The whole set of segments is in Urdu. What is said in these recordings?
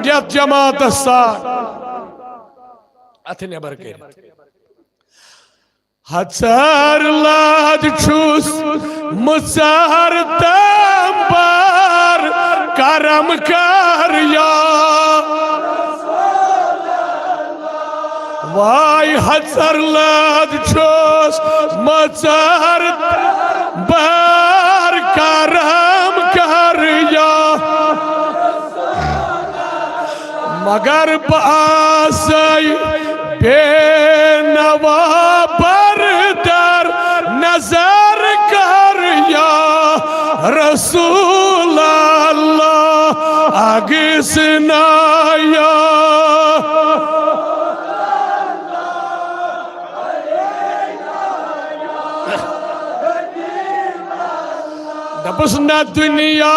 یت جماعت سات اتھ نبر کر ہتسر لاد چھس مصر تمبر کرم کر یا وائی ہتسر لاد چھس مصر تمبر کرم کر یا مگر باسی بے نوا بردر نظر کر یا رسول اللہ اگسنا یا دبس نہ دنیا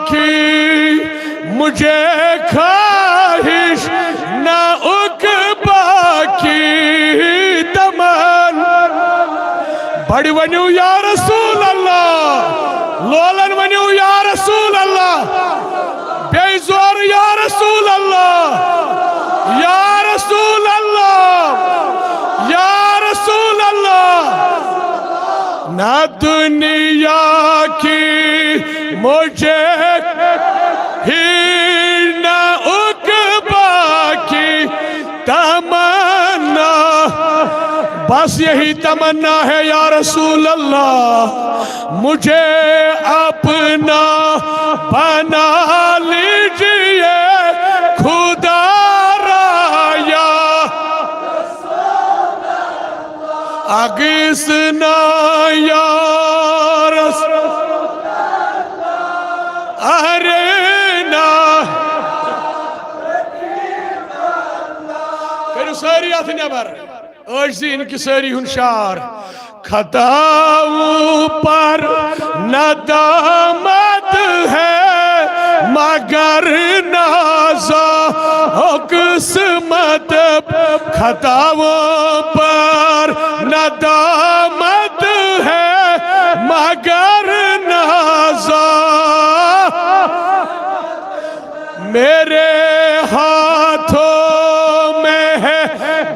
کی مجھے خواہش نہ عقبہ کی تمن بڑی ونیو یا رسول اللہ لولن ونیو یا رسول اللہ بے زور یا رسول اللہ یا رسول اللہ یا رسول اللہ نہ دنیا کی مجھے ہی نہ عقبہ کی تمنا بس یہی تمنا ہے یا رسول اللہ مجھے اپنا بنا لیجئے خدا را یا اگسنا یا رسول ارنا کرو ساری آتھ نبر اجزی ان کی ساری ہنشار خطاؤں پر ندامت ہے مگر نازا قسمت خطاؤں پر ندامت ہے مگر نازا میرے ہاتھوں میں ہے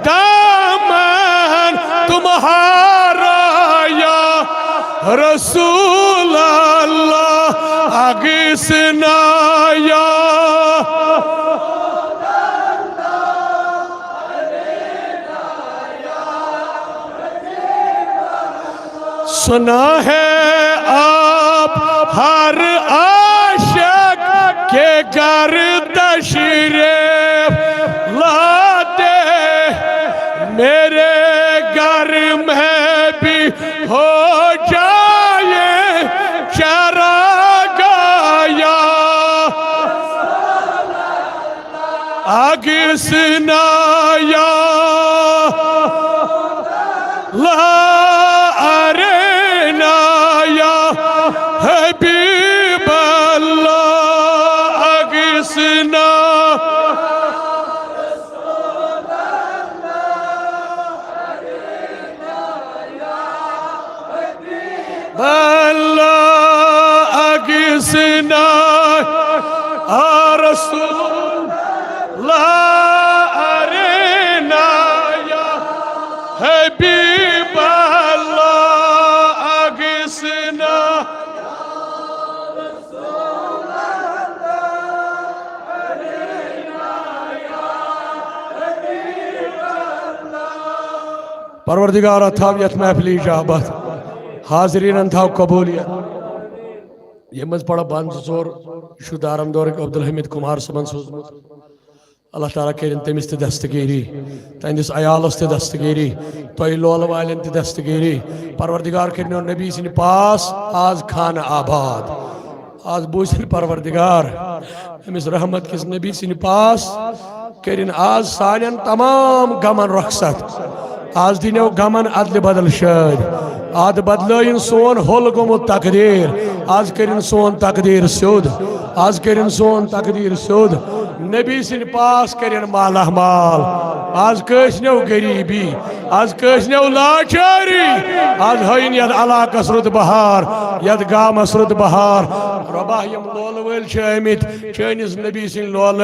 دامن تمہارا یا رسول اللہ اگسنا یا سنا ہے آپ ہر عاشق کے گھر تشریف لاتے میرے گھر میں بھی ہو جائے چراغ یا اگسنا یا لا ارنا یا حبیب اللہ اگسنا اللہ اگسنا رسول اللہ ارنا یا حبیب اللہ اگسنا پروردگار اتھاویت محفلی اجابت حاضرین انتھاو قبولیت یہ مز پڑا بند زور شو دارم دور عبدالحمید کمار سمن سوزمت اللہ تعالیٰ کرن تمس تہ دستگیری تہندس عیالس تہ دستگیری تہ لول والن تہ دستگیری پروردگار کرنو نبی سن پاس آز خان آباد آز بوزن پروردگار امس رحمت کس نبی سن پاس کرن آز سانین تمام غمن رخصت آز دینو غمن عدل بدل شد آد بدلائن سون ہول گومت تقدیر آز کرن سون تقدیر سود آز کرن سون تقدیر سود نبی سن پاس کرن مالا مال آز کشنو غریبی آز کشنو لاچاری آز ہوئین ید علاقہ سرد بہار ید گام سرد بہار رباہ یم لول ویل چھ آمت چینز نبی سن لول